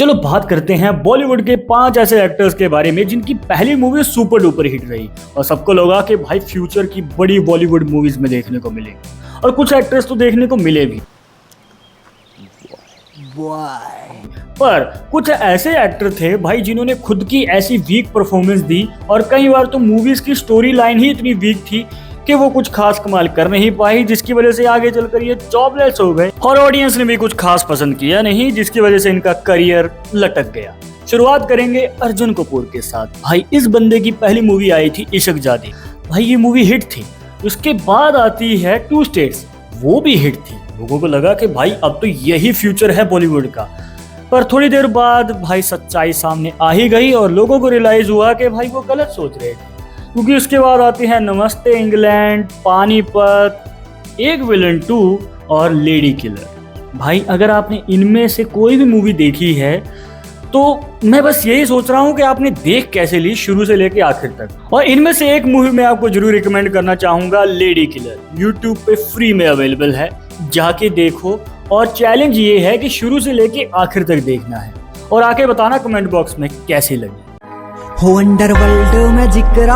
चलो बात करते हैं बॉलीवुड के 5 ऐसे एक्टर्स के बारे में जिनकी पहली मूवी सुपर डुपर हिट रही और सबको लगा कि भाई फ्यूचर की बड़ी बॉलीवुड मूवीज में देखने को मिलेगी, और कुछ एक्टर्स तो देखने को मिले भी। पर कुछ ऐसे एक्टर थे भाई जिन्होंने खुद की ऐसी वीक परफॉर्मेंस दी और कई बार तो मूवीज की स्टोरी लाइन ही इतनी वीक थी कि वो कुछ खास कमाल कर नहीं पाई, जिसकी वजह से आगे चलकर ये जॉबलेस हो गए और ऑडियंस ने भी कुछ खास पसंद किया नहीं, जिसकी वजह से इनका करियर लटक गया। शुरुआत करेंगे अर्जुन कपूर के साथ। भाई इस बंदे की पहली मूवी आई थी इश्क जादी। भाई ये मूवी हिट थी। उसके बाद आती है टू स्टेट्स, वो भी हिट थी। लोगों को लगा कि भाई अब तो यही फ्यूचर है बॉलीवुड का। पर थोड़ी देर बाद भाई सच्चाई सामने आ ही गई और लोगों को रियलाइज हुआ कि भाई वो गलत सोच रहे थे, क्योंकि उसके बाद आती है नमस्ते इंग्लैंड, पानीपत, एक विलन 2 और लेडी किलर। भाई अगर आपने इनमें से कोई भी मूवी देखी है तो मैं बस यही सोच रहा हूँ कि आपने देख कैसे ली शुरू से लेके आखिर तक। और इनमें से एक मूवी मैं आपको जरूर रिकमेंड करना चाहूंगा, लेडी किलर। यूट्यूब पे फ्री में अवेलेबल है, जाके देखो। और चैलेंज ये है कि शुरू से लेके आखिर तक देखना है और आके बताना कमेंट बॉक्स में कैसी लगी। अंडरवर्ल्ड में जिक्र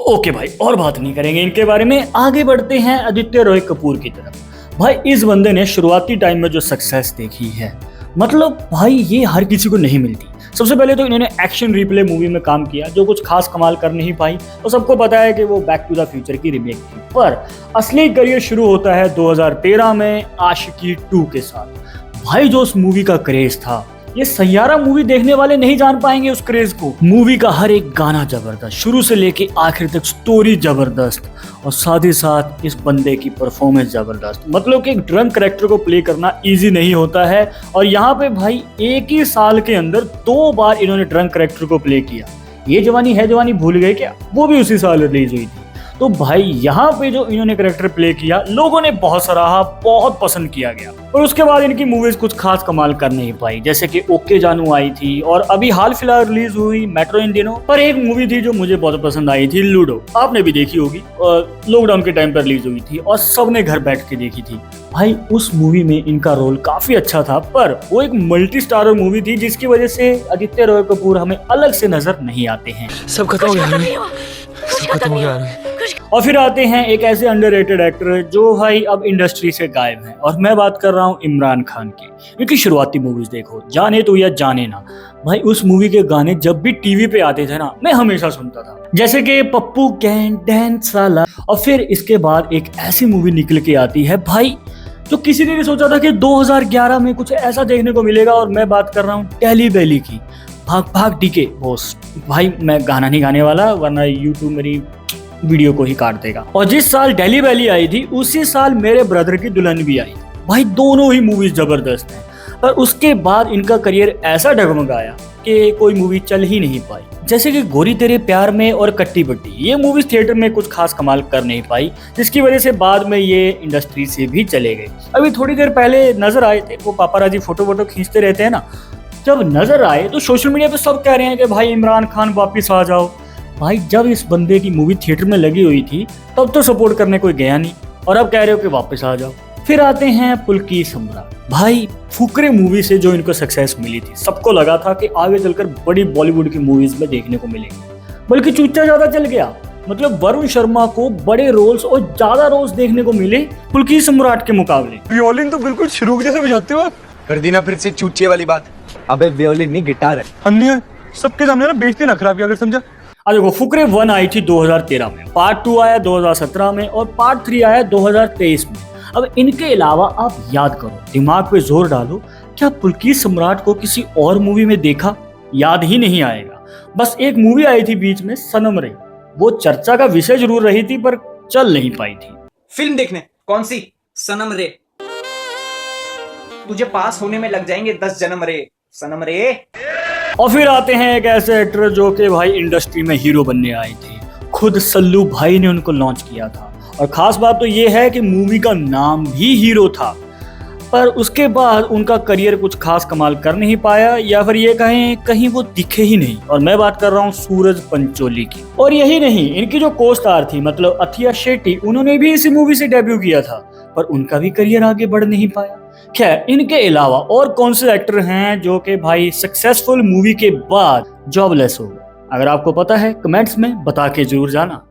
ओके भाई, और बात नहीं करेंगे इनके बारे में। आगे बढ़ते हैं आदित्य रॉय कपूर की तरफ। भाई इस बंदे ने शुरुआती टाइम में जो सक्सेस देखी है, मतलब भाई ये हर किसी को नहीं मिलती। सबसे पहले तो इन्होंने एक्शन रिप्ले मूवी में काम किया जो कुछ खास कमाल कर नहीं पाई और सबको पता है कि वो बैक टू द फ्यूचर की रीमेक थी। पर असली करियर शुरू होता है 2013 में आशिकी 2 के साथ। भाई जो उस मूवी का क्रेज था, ये सैयारा मूवी देखने वाले नहीं जान पाएंगे उस क्रेज को। मूवी का हर एक गाना जबरदस्त, शुरू से लेके आखिर तक स्टोरी जबरदस्त और साथ ही साथ इस बंदे की परफॉर्मेंस जबरदस्त। मतलब कि एक ड्रंक कैरेक्टर को प्ले करना इजी नहीं होता है और यहाँ पे भाई एक ही साल के अंदर 2 बार इन्होंने ड्रंक कैरेक्टर को प्ले किया। ये जवानी है जवानी भूल गए क्या, वो भी उसी साल रिलीज हुई थी। तो भाई यहाँ पे जो इन्होंने कैरेक्टर प्ले किया लोगों ने बहुत सराहा, बहुत पसंद किया गया। और उसके बाद इनकी मूवीज कुछ खास कमाल कर नहीं पाई, जैसे कि ओके जानू आई थी और अभी हाल फिलहाल रिलीज हुई मेट्रो इन दिनों। पर एक मूवी थी जो मुझे बहुत पसंद आई थी, लूडो। आपने भी देखी होगी और लॉकडाउन के टाइम पर रिलीज हुई थी और सबने घर बैठ के देखी थी। भाई उस मूवी में इनका रोल काफी अच्छा था, पर वो एक मल्टी स्टारर मूवी थी जिसकी वजह से आदित्य रॉय कपूर हमें अलग से नजर नहीं आते हैं। सब खत्म हो गया। और फिर आते हैं एक ऐसे अंडररेटेड एक्टर जो भाई अब इंडस्ट्री से गायब हैं, और मैं बात कर रहा हूँ इमरान खान की। इनकी शुरुआती मूवीज देखो, जाने तो या जाने ना। भाई उस मूवी के गाने जब भी टीवी पे आते थे ना, मैं हमेशा सुनता था, जैसे कि पप्पू कैन डांस साला। और फिर इसके बाद एक ऐसी मूवी निकल के आती है भाई जो किसी ने नहीं सोचा था कि 2011 में कुछ ऐसा देखने को मिलेगा, और मैं बात कर रहा हूँ टेली बेली की, भाग भाग डीके बॉस। भाई मैं गाना नहीं गाने वाला वरना यूट्यूब मेरी वीडियो को ही काट देगा। और जिस साल डेली वैली आई थी उसी साल मेरे ब्रदर की दुल्हन भी आई। भाई दोनों ही मूवीज जबरदस्त हैं, पर उसके बाद इनका करियर ऐसा डगमगाया कि कोई मूवी चल ही नहीं पाई। जैसे कि गोरी तेरे प्यार में और कट्टी बट्टी, ये मूवीज थिएटर में कुछ खास कमाल कर नहीं पाई, जिसकी वजह से बाद में ये इंडस्ट्री से भी चले गए। अभी थोड़ी देर पहले नजर आए थे, वो पापाराजी फोटो वोटो खींचते रहते हैं ना, जब नजर आए तो सोशल मीडिया पे सब कह रहे हैं कि भाई इमरान खान वापिस आ जाओ। भाई जब इस बंदे की मूवी थिएटर में लगी हुई थी तब तो सपोर्ट करने कोई गया नहीं, और अब कह रहे हो कि वापस आ जाओ। फिर आते हैं पुलकित सम्राट। भाई फुकरे मूवी से जो इनको सक्सेस मिली थी, सबको लगा था कि आगे चलकर बड़ी बॉलीवुड की मूवीज में देखने को मिलेगी, बल्कि चूचा ज्यादा चल गया। मतलब वरुण शर्मा को बड़े रोल्स और ज्यादा रोल्स देखने को मिले पुलकित सम्राट के मुकाबले। वियोलिन तो बिल्कुल शुरू जैसे बजाते हो। कर दी ना फिर से चूचे वाली बात। अबे वियोलिन नहीं गिटार है। अन्य है, सबके सामने ना बेइज्जती ना खराब किया अगर समझा। देखो फुकरे 1 आई थी 2013 में, पार्ट 2 आया 2017 में और पार्ट 3 आया 2023 में। अब इनके अलावा आप याद करो, दिमाग पे जोर डालो, क्या पुलकित सम्राट को किसी और मूवी में देखा? याद ही नहीं आएगा। बस एक मूवी आई थी बीच में, सनम रे, वो चर्चा का विषय जरूर रही थी पर चल नहीं पाई थी। फिल्म देखने कौन सी? सनम रे। तुझे पास होने में लग जाएंगे 10 जन्म रे, सनम रे। और फिर आते हैं एक ऐसे एक्टर जो कि भाई इंडस्ट्री में हीरो बनने आए थे, खुद सल्लू भाई ने उनको लॉन्च किया था। और खास बात तो ये है कि मूवी का नाम भी हीरो था, पर उसके बाद उनका करियर कुछ खास कमाल कर नहीं पाया, या फिर ये कहें कहीं वो दिखे ही नहीं। और मैं बात कर रहा हूँ सूरज पंचोली की। और यही नहीं, इनकी जो को स्टार थी मतलब अथिया शेट्टी, उन्होंने भी इसी मूवी से डेब्यू किया था, पर उनका भी करियर आगे बढ़ नहीं पाया। खैर, इनके अलावा और कौन से एक्टर हैं जो कि भाई सक्सेसफुल मूवी के बाद जॉबलेस हो गए? अगर आपको पता है कमेंट्स में बता के जरूर जाना।